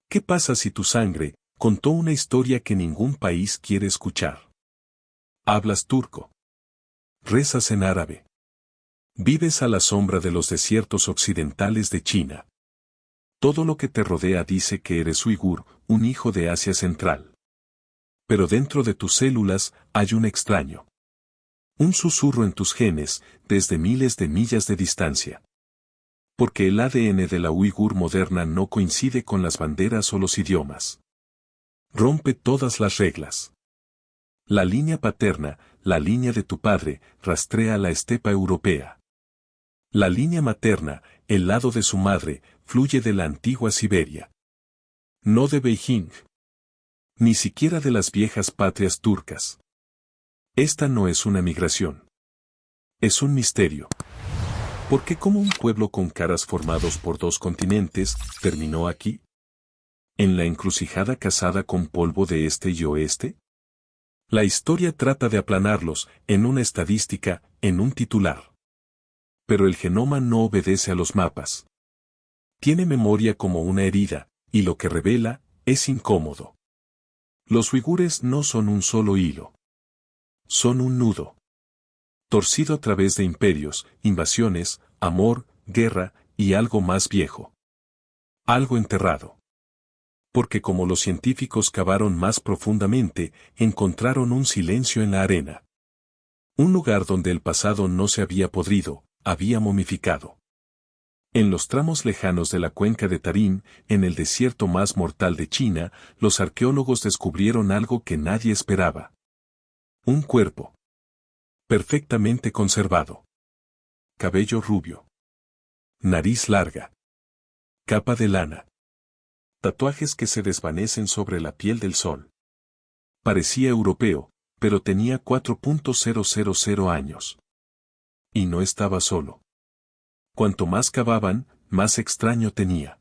¿Qué pasa si tu sangre contó una historia que ningún país quiere escuchar? Hablas turco. Rezas en árabe. Vives a la sombra de los desiertos occidentales de China. Todo lo que te rodea dice que eres uigur, un hijo de Asia Central. Pero dentro de tus células hay un extraño. Un susurro en tus genes, desde miles de millas de distancia. Porque el ADN de la uigur moderna no coincide con las banderas o los idiomas. Rompe todas las reglas. La línea paterna, la línea de tu padre, rastrea la estepa europea. La línea materna, el lado de su madre, fluye de la antigua Siberia. No de Beijing. Ni siquiera de las viejas patrias turcas. Esta no es una migración. Es un misterio. ¿Por qué como un pueblo con caras formados por dos continentes, terminó aquí? ¿En la encrucijada casada con polvo de este y oeste? La historia trata de aplanarlos, en una estadística, en un titular. Pero el genoma no obedece a los mapas. Tiene memoria como una herida, y lo que revela, es incómodo. Los uigures no son un solo hilo. Son un nudo. Torcido a través de imperios, invasiones, amor, guerra, y algo más viejo. Algo enterrado. Porque como los científicos cavaron más profundamente, encontraron un silencio en la arena. Un lugar donde el pasado no se había podrido, había momificado. En los tramos lejanos de la cuenca de Tarim, en el desierto más mortal de China, los arqueólogos descubrieron algo que nadie esperaba. Un cuerpo. Perfectamente conservado. Cabello rubio. Nariz larga. Capa de lana. Tatuajes que se desvanecen sobre la piel del sol. Parecía europeo, pero tenía 4.000 años. Y no estaba solo. Cuanto más cavaban, más extraño tenía.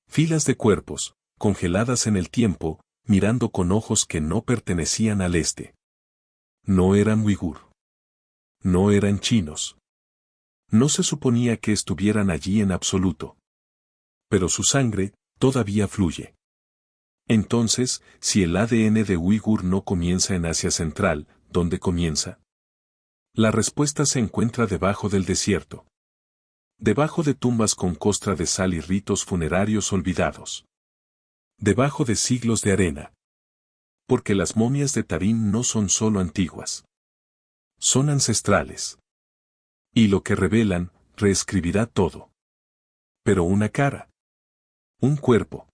Filas de cuerpos, congeladas en el tiempo, mirando con ojos que no pertenecían al este. No eran uigur. No eran chinos. No se suponía que estuvieran allí en absoluto. Pero su sangre, todavía fluye. Entonces, si el ADN de uigur no comienza en Asia Central, ¿dónde comienza? La respuesta se encuentra debajo del desierto. Debajo de tumbas con costra de sal y ritos funerarios olvidados. Debajo de siglos de arena. Porque las momias de Tarim no son solo antiguas. Son ancestrales. Y lo que revelan, reescribirá todo. Pero una cara. Un cuerpo.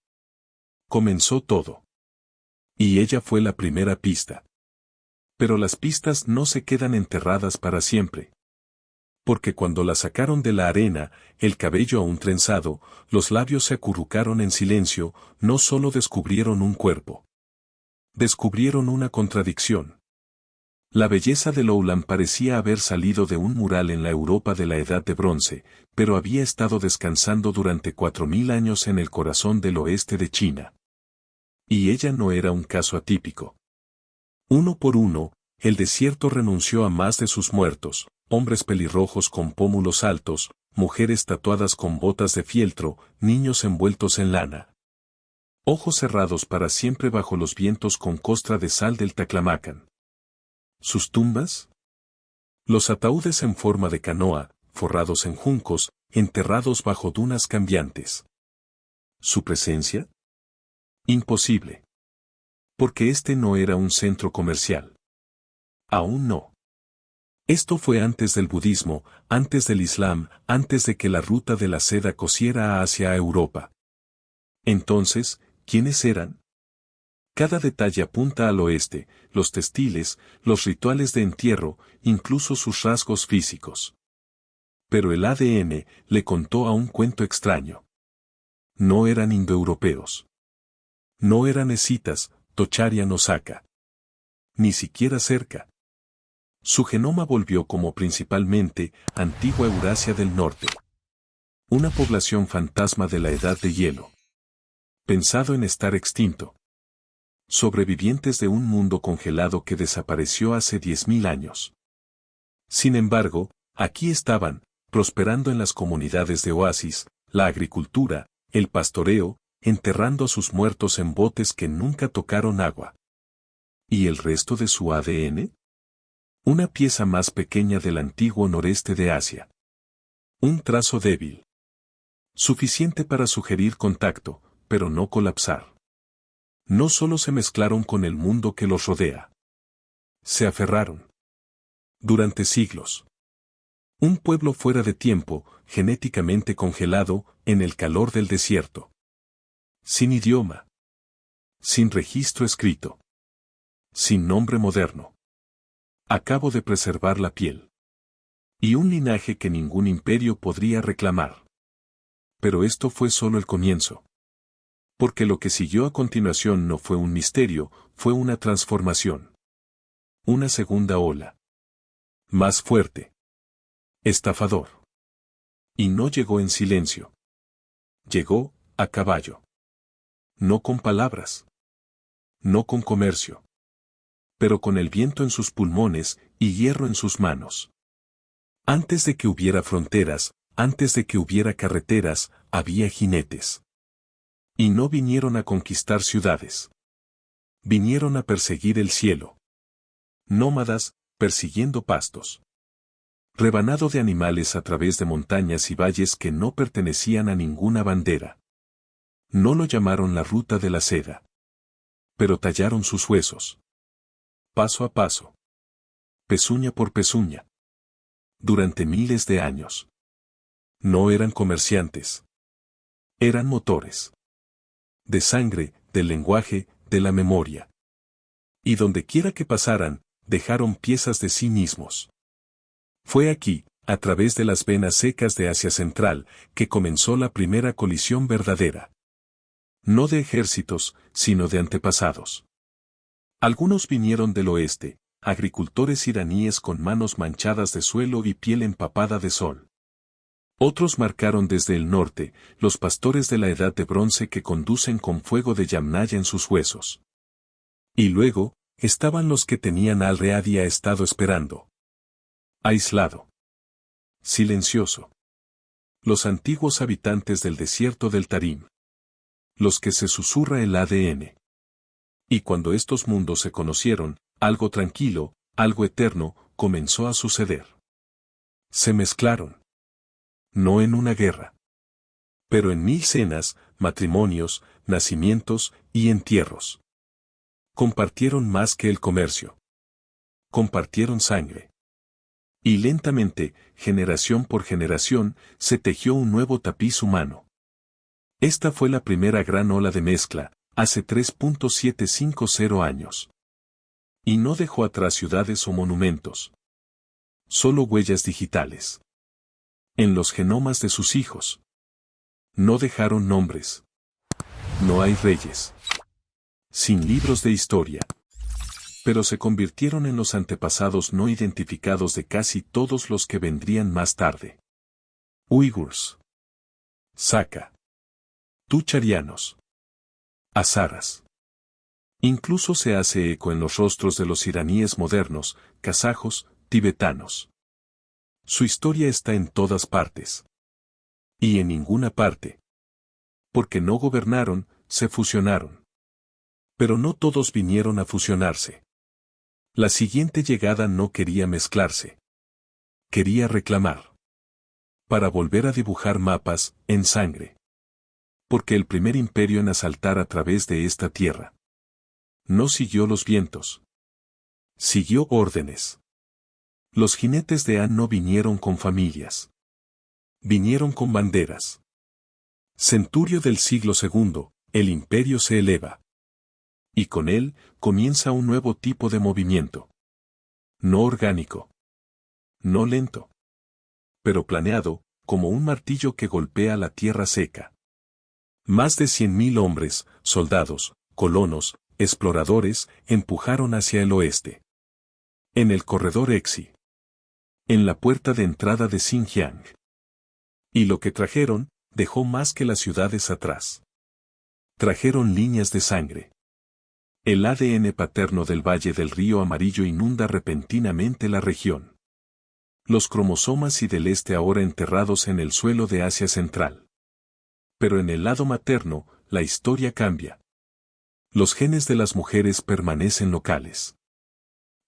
Comenzó todo. Y ella fue la primera pista. Pero las pistas no se quedan enterradas para siempre. Porque cuando la sacaron de la arena, el cabello aún trenzado, los labios se acurrucaron en silencio, no solo descubrieron un cuerpo. Descubrieron una contradicción. La belleza de Loulan parecía haber salido de un mural en la Europa de la Edad de Bronce, pero había estado descansando durante 4000 años en el corazón del oeste de China. Y ella no era un caso atípico. Uno por uno, el desierto renunció a más de sus muertos, hombres pelirrojos con pómulos altos, mujeres tatuadas con botas de fieltro, niños envueltos en lana. Ojos cerrados para siempre bajo los vientos con costra de sal del Taklamakan. ¿Sus tumbas? Los ataúdes en forma de canoa, forrados en juncos, enterrados bajo dunas cambiantes. ¿Su presencia? Imposible. Porque este no era un centro comercial. Aún no. Esto fue antes del budismo, antes del islam, antes de que la ruta de la seda cosiera hacia Europa. Entonces, ¿quiénes eran? Cada detalle apunta al oeste, los textiles, los rituales de entierro, incluso sus rasgos físicos. Pero el ADN le contó a un cuento extraño. No eran indoeuropeos. No eran escitas, Tocharian o Saka. Ni siquiera cerca. Su genoma volvió como principalmente antigua Eurasia del Norte. Una población fantasma de la Edad de Hielo. Pensado en estar extinto. Sobrevivientes de un mundo congelado que desapareció hace 10.000 años. Sin embargo, aquí estaban, prosperando en las comunidades de oasis, la agricultura, el pastoreo, enterrando a sus muertos en botes que nunca tocaron agua. ¿Y el resto de su ADN? Una pieza más pequeña del antiguo noreste de Asia. Un trazo débil. Suficiente para sugerir contacto, pero no colapsar. No solo se mezclaron con el mundo que los rodea. Se aferraron. Durante siglos. Un pueblo fuera de tiempo, genéticamente congelado, en el calor del desierto. Sin idioma. Sin registro escrito. Sin nombre moderno. Acabo de preservar la piel. Y un linaje que ningún imperio podría reclamar. Pero esto fue solo el comienzo. Porque lo que siguió a continuación no fue un misterio, fue una transformación. Una segunda ola. Más fuerte. Estafador. Y no llegó en silencio. Llegó, a caballo. No con palabras. No con comercio. Pero con el viento en sus pulmones y hierro en sus manos. Antes de que hubiera fronteras, antes de que hubiera carreteras, había jinetes. Y no vinieron a conquistar ciudades. Vinieron a perseguir el cielo. Nómadas, persiguiendo pastos. Rebanado de animales a través de montañas y valles que no pertenecían a ninguna bandera. No lo llamaron la ruta de la seda. Pero tallaron sus huesos. Paso a paso. Pezuña por pezuña. Durante miles de años. No eran comerciantes. Eran motores. De sangre, del lenguaje, de la memoria. Y donde quiera que pasaran, dejaron piezas de sí mismos. Fue aquí, a través de las venas secas de Asia Central, que comenzó la primera colisión verdadera. No de ejércitos, sino de antepasados. Algunos vinieron del oeste, agricultores iraníes con manos manchadas de suelo y piel empapada de sol. Otros marcaron desde el norte, los pastores de la edad de bronce que conducen con fuego de Yamnaya en sus huesos. Y luego, estaban los que tenían al-Readi estado esperando. Aislado. Silencioso. Los antiguos habitantes del desierto del Tarim. Los que se susurra el ADN. Y cuando estos mundos se conocieron, algo tranquilo, algo eterno, comenzó a suceder. Se mezclaron. No en una guerra. Pero en 1000 cenas, matrimonios, nacimientos y entierros. Compartieron más que el comercio. Compartieron sangre. Y lentamente, generación por generación, se tejió un nuevo tapiz humano. Esta fue la primera gran ola de mezcla, hace 3.750 años. Y no dejó atrás ciudades o monumentos. Solo huellas digitales. En los genomas de sus hijos. No dejaron nombres. No hay reyes. Sin libros de historia. Pero se convirtieron en los antepasados no identificados de casi todos los que vendrían más tarde. Uigurs. Saka. Tucharianos. Hazaras. Incluso se hace eco en los rostros de los iraníes modernos, kazajos, tibetanos. Su historia está en todas partes. Y en ninguna parte. Porque no gobernaron, se fusionaron. Pero no todos vinieron a fusionarse. La siguiente llegada no quería mezclarse. Quería reclamar. Para volver a dibujar mapas, en sangre. Porque el primer imperio en asaltar a través de esta tierra. No siguió los vientos. Siguió órdenes. Los jinetes de An no vinieron con familias. Vinieron con banderas. Centurio del siglo II, el imperio se eleva. Y con él, comienza un nuevo tipo de movimiento. No orgánico. No lento. Pero planeado, como un martillo que golpea la tierra seca. Más de 100.000 hombres, soldados, colonos, exploradores, empujaron hacia el oeste. En el corredor Exi. En la puerta de entrada de Xinjiang. Y lo que trajeron, dejó más que las ciudades atrás. Trajeron líneas de sangre. El ADN paterno del Valle del Río Amarillo inunda repentinamente la región. Los cromosomas y del este ahora enterrados en el suelo de Asia Central. Pero en el lado materno, la historia cambia. Los genes de las mujeres permanecen locales.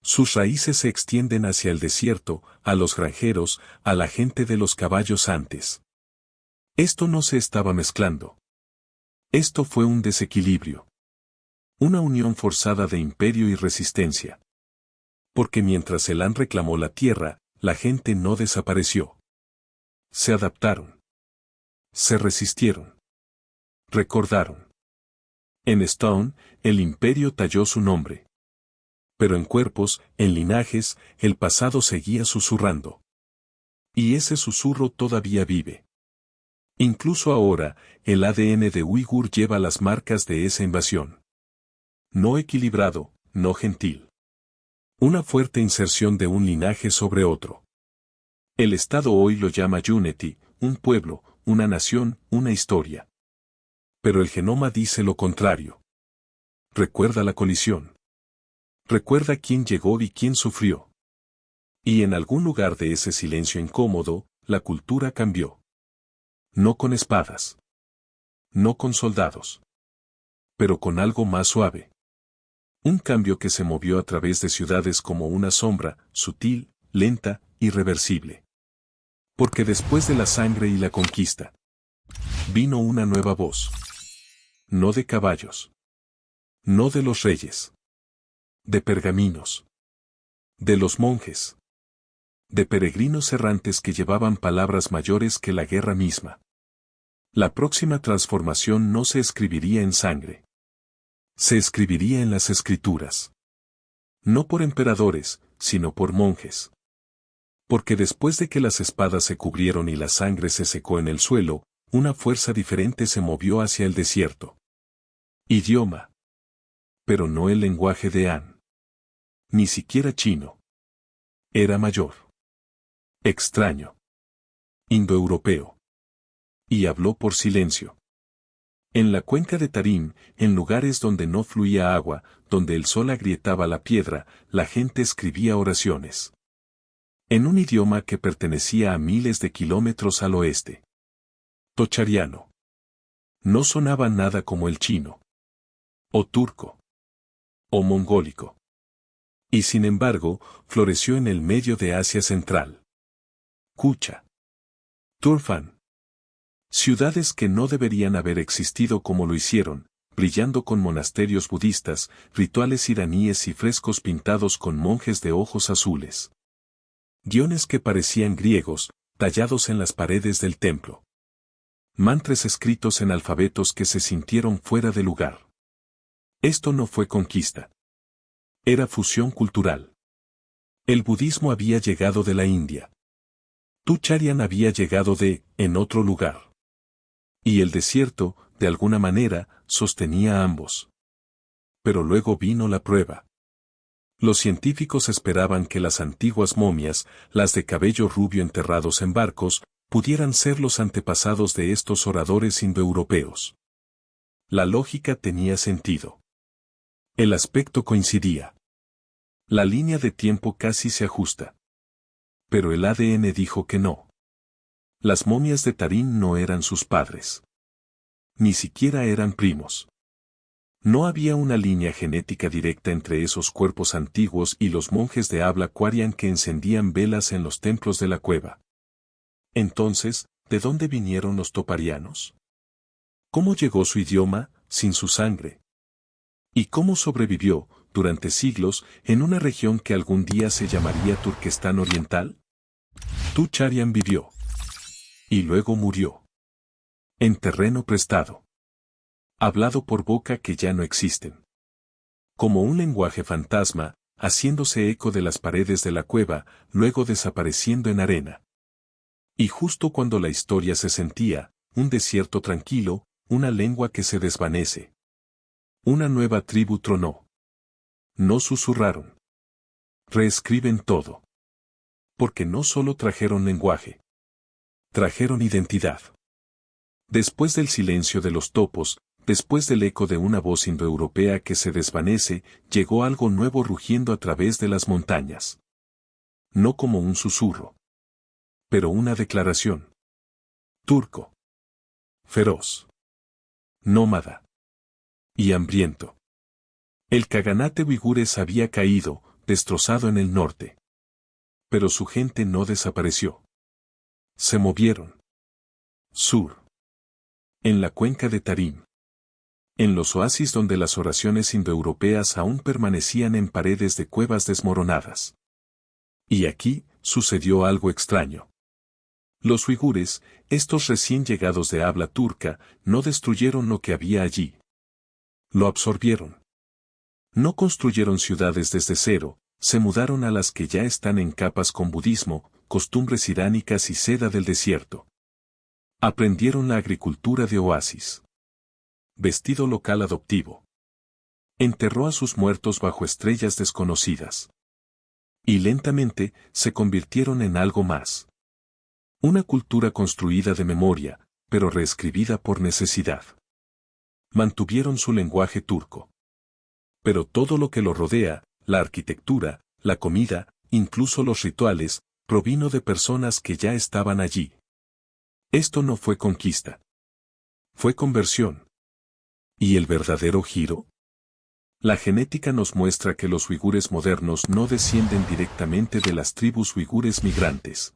Sus raíces se extienden hacia el desierto, a los granjeros, a la gente de los caballos antes. Esto no se estaba mezclando. Esto fue un desequilibrio. Una unión forzada de imperio y resistencia. Porque mientras Elan reclamó la tierra, la gente no desapareció. Se adaptaron. Se resistieron. Recordaron. En Stone, el imperio talló su nombre. Pero en cuerpos, en linajes, el pasado seguía susurrando. Y ese susurro todavía vive. Incluso ahora, el ADN de Uigur lleva las marcas de esa invasión. No equilibrado, no gentil. Una fuerte inserción de un linaje sobre otro. El Estado hoy lo llama Unity, un pueblo, una nación, una historia. Pero el genoma dice lo contrario. Recuerda la colisión. Recuerda quién llegó y quién sufrió. Y en algún lugar de ese silencio incómodo, la cultura cambió. No con espadas. No con soldados. Pero con algo más suave. Un cambio que se movió a través de ciudades como una sombra, sutil, lenta, irreversible. Porque después de la sangre y la conquista, vino una nueva voz. No de caballos. No de los reyes. De pergaminos. De los monjes. De peregrinos errantes que llevaban palabras mayores que la guerra misma. La próxima transformación no se escribiría en sangre. Se escribiría en las escrituras. No por emperadores, sino por monjes. Porque después de que las espadas se cubrieron y la sangre se secó en el suelo, una fuerza diferente se movió hacia el desierto. Idioma. Pero no el lenguaje de An. Ni siquiera chino. Era mayor. Extraño. Indoeuropeo. Y habló por silencio. En la cuenca de Tarim, en lugares donde no fluía agua, donde el sol agrietaba la piedra, la gente escribía oraciones. En un idioma que pertenecía a miles de kilómetros al oeste. Tochariano. No sonaba nada como el chino. O turco. O mongólico. Y sin embargo, floreció en el medio de Asia Central. Kucha. Turfan. Ciudades que no deberían haber existido como lo hicieron, brillando con monasterios budistas, rituales iraníes y frescos pintados con monjes de ojos azules. Guiones que parecían griegos, tallados en las paredes del templo. Mantras escritos en alfabetos que se sintieron fuera de lugar. Esto no fue conquista. Era fusión cultural. El budismo había llegado de la India. Tucharian había llegado en otro lugar. Y el desierto, de alguna manera, sostenía a ambos. Pero luego vino la prueba. Los científicos esperaban que las antiguas momias, las de cabello rubio enterrados en barcos, pudieran ser los antepasados de estos oradores indoeuropeos. La lógica tenía sentido. El aspecto coincidía. La línea de tiempo casi se ajusta. Pero el ADN dijo que no. Las momias de Tarim no eran sus padres. Ni siquiera eran primos. No había una línea genética directa entre esos cuerpos antiguos y los monjes de habla quarian que encendían velas en los templos de la cueva. Entonces, ¿de dónde vinieron los toparianos? ¿Cómo llegó su idioma, sin su sangre? ¿Y cómo sobrevivió, durante siglos, en una región que algún día se llamaría Turquestán Oriental? Tucharian vivió. Y luego murió. En terreno prestado. Hablado por boca que ya no existen. Como un lenguaje fantasma, haciéndose eco de las paredes de la cueva, luego desapareciendo en arena. Y justo cuando la historia se sentía, un desierto tranquilo, una lengua que se desvanece. Una nueva tribu tronó. No susurraron. Reescriben todo. Porque no solo trajeron lenguaje. Trajeron identidad. Después del silencio de los topos, después del eco de una voz indoeuropea que se desvanece, llegó algo nuevo rugiendo a través de las montañas. No como un susurro. Pero una declaración. Turco. Feroz. nómada y hambriento. El Kaganate uigures había caído, destrozado en el norte. Pero su gente no desapareció. Se movieron. Sur. En la cuenca de Tarim. En los oasis donde las oraciones indoeuropeas aún permanecían en paredes de cuevas desmoronadas. Y aquí, sucedió algo extraño. Los uigures, estos recién llegados de habla turca, no destruyeron lo que había allí. Lo absorbieron. No construyeron ciudades desde cero, se mudaron a las que ya están en capas con budismo, costumbres iránicas y seda del desierto. Aprendieron la agricultura de oasis. Vestido local adoptivo. Enterró a sus muertos bajo estrellas desconocidas. Y lentamente, se convirtieron en algo más. Una cultura construida de memoria, pero reescribida por necesidad. Mantuvieron su lenguaje turco. Pero todo lo que lo rodea, la arquitectura, la comida, incluso los rituales, provino de personas que ya estaban allí. Esto no fue conquista. Fue conversión. ¿Y el verdadero giro? La genética nos muestra que los uigures modernos no descienden directamente de las tribus uigures migrantes.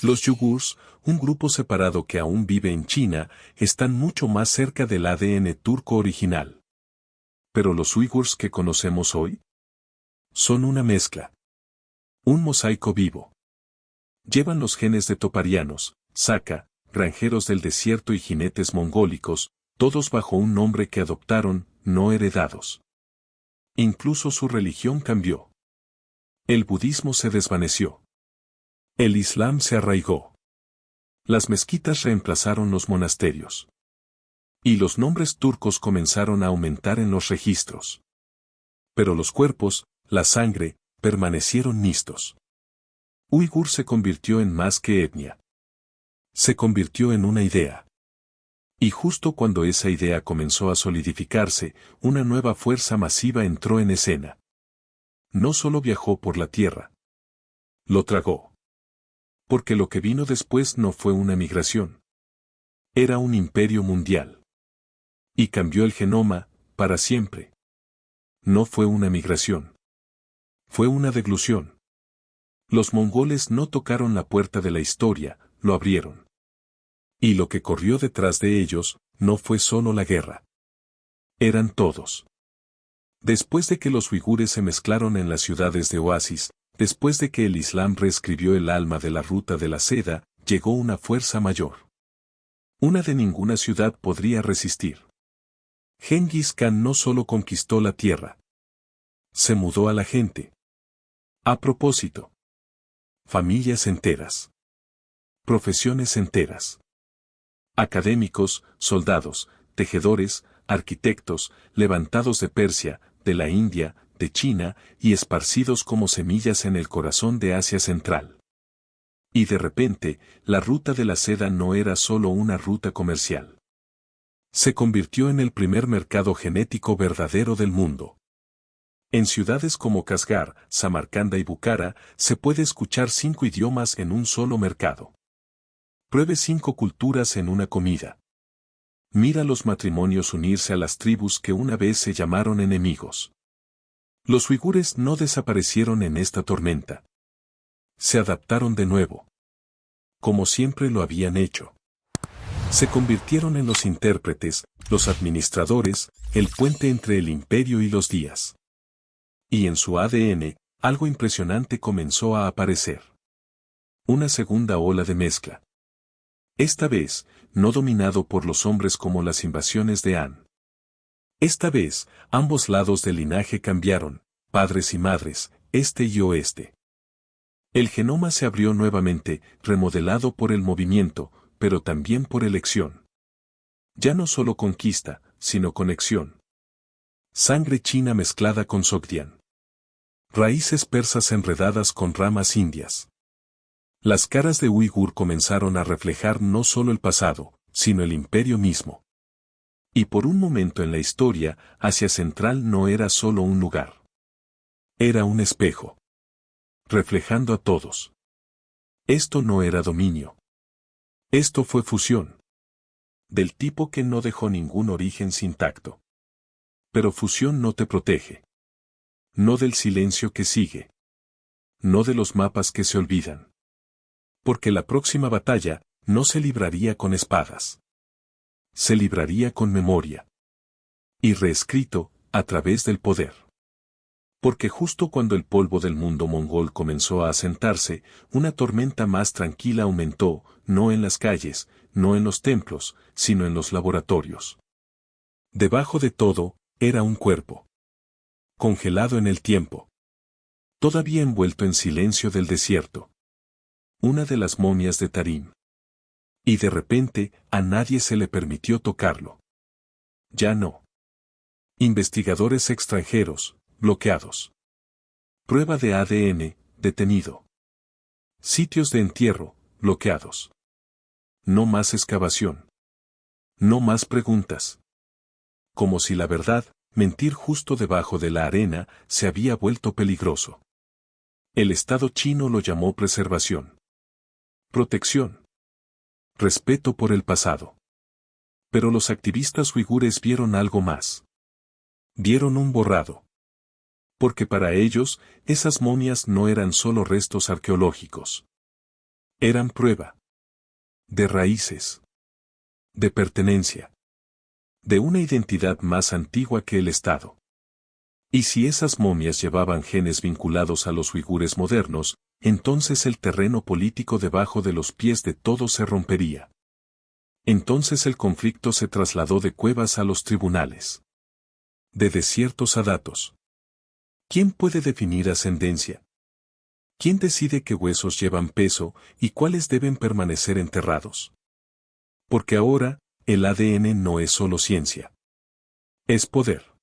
Los yugurs, un grupo separado que aún vive en China, están mucho más cerca del ADN turco original. Pero los uigurs que conocemos hoy son una mezcla. Un mosaico vivo. Llevan los genes de toparianos, Saka, granjeros del desierto y jinetes mongólicos, todos bajo un nombre que adoptaron, no heredados. Incluso su religión cambió. El budismo se desvaneció. El islam se arraigó. Las mezquitas reemplazaron los monasterios. Y los nombres turcos comenzaron a aumentar en los registros. Pero los cuerpos, la sangre, permanecieron mixtos. Uigur se convirtió en más que etnia. Se convirtió en una idea. Y justo cuando esa idea comenzó a solidificarse, una nueva fuerza masiva entró en escena. No solo viajó por la tierra. Lo tragó. Porque lo que vino después no fue una migración. Era un imperio mundial. Y cambió el genoma, para siempre. No fue una migración. Fue una deglución. Los mongoles no tocaron la puerta de la historia, lo abrieron. Y lo que corrió detrás de ellos, no fue solo la guerra. Eran todos. Después de que los uigures se mezclaron en las ciudades de oasis, después de que el Islam reescribió el alma de la ruta de la seda, llegó una fuerza mayor. Una de ninguna ciudad podría resistir. Gengis Khan no solo conquistó la tierra. Se mudó a la gente. A propósito. Familias enteras. Profesiones enteras. Académicos, soldados, tejedores, arquitectos, levantados de Persia, de la India, de China, y esparcidos como semillas en el corazón de Asia Central. Y de repente, la ruta de la seda no era solo una ruta comercial. Se convirtió en el primer mercado genético verdadero del mundo. En ciudades como Kashgar, Samarcanda y Bukhara, se puede escuchar 5 idiomas en un solo mercado. Pruebe 5 culturas en una comida. Mira los matrimonios unirse a las tribus que una vez se llamaron enemigos. Los uigures no desaparecieron en esta tormenta. Se adaptaron de nuevo. Como siempre lo habían hecho. Se convirtieron en los intérpretes, los administradores, el puente entre el imperio y los días. Y en su ADN, algo impresionante comenzó a aparecer. Una segunda ola de mezcla. Esta vez, no dominado por los hombres como las invasiones de Han. Esta vez, ambos lados del linaje cambiaron, padres y madres, este y oeste. El genoma se abrió nuevamente, remodelado por el movimiento, pero también por elección. Ya no solo conquista, sino conexión. Sangre china mezclada con sogdián. Raíces persas enredadas con ramas indias. Las caras de Uigur comenzaron a reflejar no solo el pasado, sino el imperio mismo. Y por un momento en la historia, Asia Central no era solo un lugar. Era un espejo. Reflejando a todos. Esto no era dominio. Esto fue fusión. Del tipo que no dejó ningún origen sin tacto. Pero fusión no te protege. No del silencio que sigue. No de los mapas que se olvidan. Porque la próxima batalla no se libraría con espadas. Se libraría con memoria. Y reescrito, a través del poder. Porque justo cuando el polvo del mundo mongol comenzó a asentarse, una tormenta más tranquila aumentó, no en las calles, no en los templos, sino en los laboratorios. Debajo de todo, era un cuerpo. Congelado en el tiempo. Todavía envuelto en silencio del desierto. Una de las momias de Tarim. Y de repente, a nadie se le permitió tocarlo. Ya no. Investigadores extranjeros, bloqueados. Prueba de ADN, detenido. Sitios de entierro, bloqueados. No más excavación. No más preguntas. Como si la verdad, mentir justo debajo de la arena, se había vuelto peligroso. El Estado chino lo llamó preservación. Protección. Respeto por el pasado. Pero los activistas uigures vieron algo más. Vieron un borrado. Porque para ellos, esas momias no eran solo restos arqueológicos. Eran prueba. De raíces. De pertenencia. De una identidad más antigua que el Estado. Y si esas momias llevaban genes vinculados a los uigures modernos, entonces el terreno político debajo de los pies de todos se rompería. Entonces el conflicto se trasladó de cuevas a los tribunales. De desiertos a datos. ¿Quién puede definir ascendencia? ¿Quién decide qué huesos llevan peso y cuáles deben permanecer enterrados? Porque ahora, el ADN no es solo ciencia. Es poder.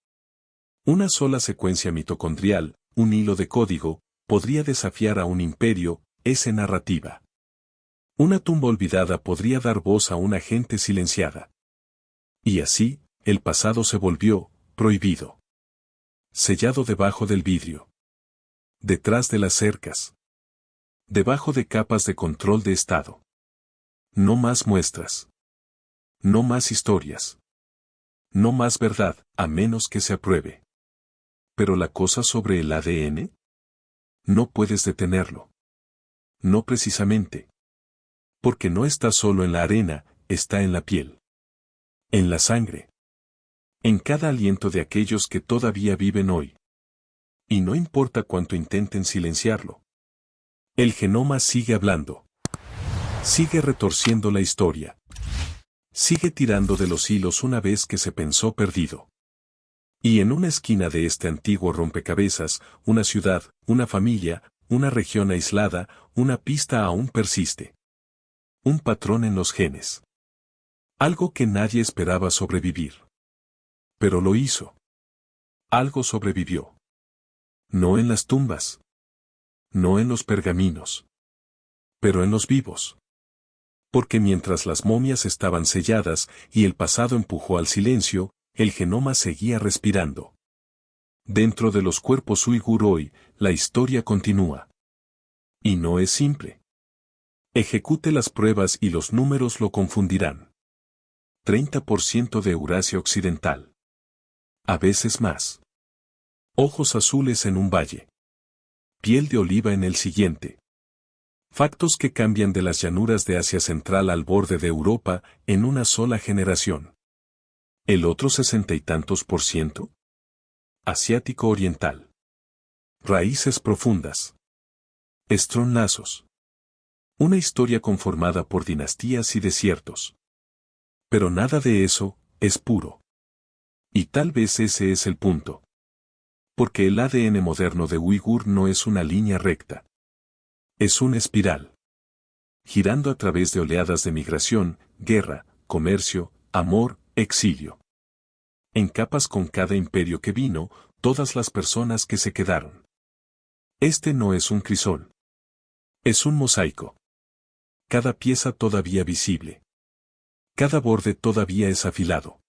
Una sola secuencia mitocondrial, un hilo de código, podría desafiar a un imperio, ese narrativa. Una tumba olvidada podría dar voz a una gente silenciada. Y así, el pasado se volvió, prohibido. Sellado debajo del vidrio. Detrás de las cercas. Debajo de capas de control de Estado. No más muestras. No más historias. No más verdad, a menos que se apruebe. Pero la cosa sobre el ADN? No puedes detenerlo. No precisamente. Porque no está solo en la arena, está en la piel. En la sangre. En cada aliento de aquellos que todavía viven hoy. Y no importa cuánto intenten silenciarlo. El genoma sigue hablando. Sigue retorciendo la historia. Sigue tirando de los hilos una vez que se pensó perdido. Y en una esquina de este antiguo rompecabezas, una ciudad, una familia, una región aislada, una pista aún persiste. Un patrón en los genes. Algo que nadie esperaba sobrevivir. Pero lo hizo. Algo sobrevivió. No en las tumbas. No en los pergaminos. Pero en los vivos. Porque mientras las momias estaban selladas y el pasado empujó al silencio, el genoma seguía respirando. Dentro de los cuerpos uigur hoy, la historia continúa. Y no es simple. Ejecute las pruebas y los números lo confundirán. 30% de Eurasia Occidental. A veces más. Ojos azules en un valle. Piel de oliva en el siguiente. Factos que cambian de las llanuras de Asia Central al borde de Europa en una sola generación. ¿El otro 60 y tantos %? Asiático Oriental. Raíces profundas. Estronlazos. Una historia conformada por dinastías y desiertos. Pero nada de eso es puro. Y tal vez ese es el punto. Porque el ADN moderno de uigur no es una línea recta. Es una espiral. Girando a través de oleadas de migración, guerra, comercio, amor, exilio. En capas con cada imperio que vino, todas las personas que se quedaron. Este no es un crisol. Es un mosaico. Cada pieza todavía visible. Cada borde todavía es afilado.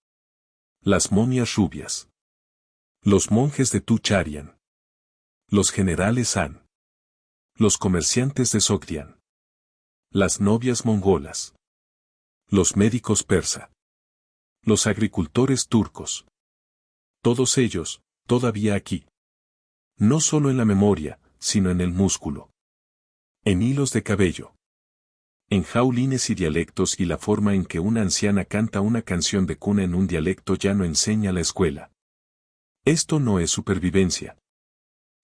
Las momias rubias. Los monjes de Tucharian. Los generales Han. Los comerciantes de Sogdian. Las novias mongolas. Los médicos persa. Los agricultores turcos. Todos ellos, todavía aquí. No solo en la memoria, sino en el músculo. En hilos de cabello. En jaulines y dialectos y la forma en que una anciana canta una canción de cuna en un dialecto ya no enseña la escuela. Esto no es supervivencia.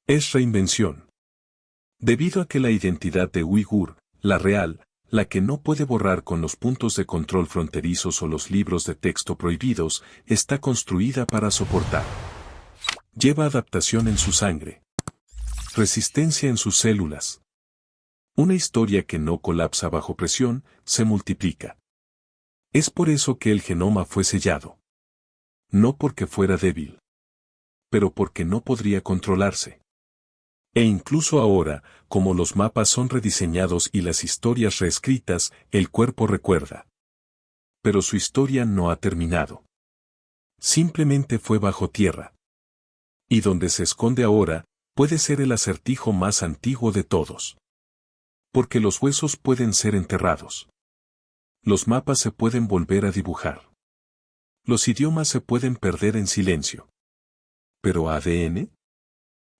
Es reinvención. Debido a que la identidad de uigur, la real, la que no puede borrar con los puntos de control fronterizos o los libros de texto prohibidos, está construida para soportar. Lleva adaptación en su sangre. Resistencia en sus células. Una historia que no colapsa bajo presión, se multiplica. Es por eso que el genoma fue sellado. No porque fuera débil, pero porque no podría controlarse. E incluso ahora, como los mapas son rediseñados y las historias reescritas, el cuerpo recuerda. Pero su historia no ha terminado. Simplemente fue bajo tierra. Y donde se esconde ahora, puede ser el acertijo más antiguo de todos. Porque los huesos pueden ser enterrados. Los mapas se pueden volver a dibujar. Los idiomas se pueden perder en silencio. ¿Pero ADN?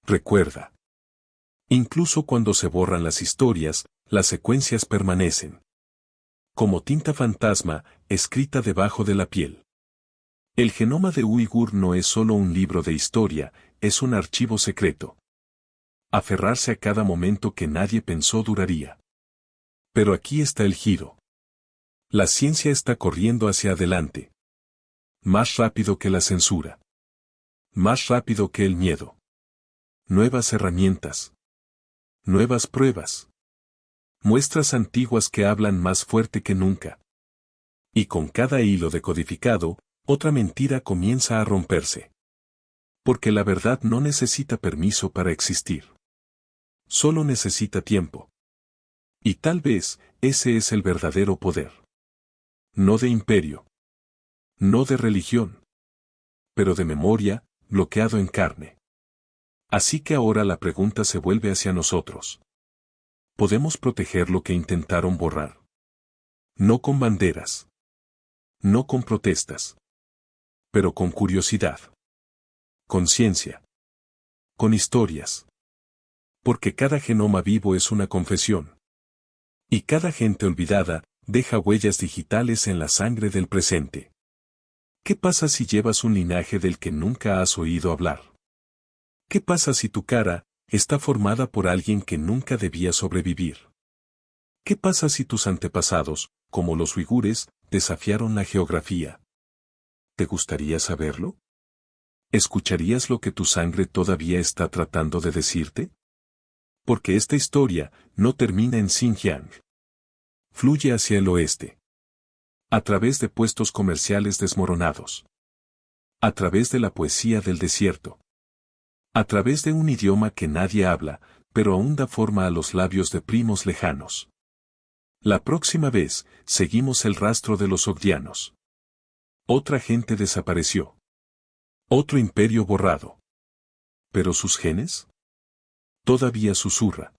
Recuerda. Incluso cuando se borran las historias, las secuencias permanecen. Como tinta fantasma, escrita debajo de la piel. El genoma de uigur no es solo un libro de historia, es un archivo secreto. Aferrarse a cada momento que nadie pensó duraría. Pero aquí está el giro. La ciencia está corriendo hacia adelante. Más rápido que la censura. Más rápido que el miedo. Nuevas herramientas. Nuevas pruebas. Muestras antiguas que hablan más fuerte que nunca. Y con cada hilo decodificado, otra mentira comienza a romperse. Porque la verdad no necesita permiso para existir. Solo necesita tiempo. Y tal vez, ese es el verdadero poder. No de imperio. No de religión. Pero de memoria, bloqueado en carne. Así que ahora la pregunta se vuelve hacia nosotros. ¿Podemos proteger lo que intentaron borrar? No con banderas. No con protestas. Pero con curiosidad. Con ciencia. Con historias. Porque cada genoma vivo es una confesión. Y cada gente olvidada, deja huellas digitales en la sangre del presente. ¿Qué pasa si llevas un linaje del que nunca has oído hablar? ¿Qué pasa si tu cara está formada por alguien que nunca debía sobrevivir? ¿Qué pasa si tus antepasados, como los uigures, desafiaron la geografía? ¿Te gustaría saberlo? ¿Escucharías lo que tu sangre todavía está tratando de decirte? Porque esta historia no termina en Xinjiang. Fluye hacia el oeste. A través de puestos comerciales desmoronados. A través de la poesía del desierto. A través de un idioma que nadie habla, pero aún da forma a los labios de primos lejanos. La próxima vez, seguimos el rastro de los sogdianos. Otra gente desapareció. Otro imperio borrado. ¿Pero sus genes? Todavía susurra.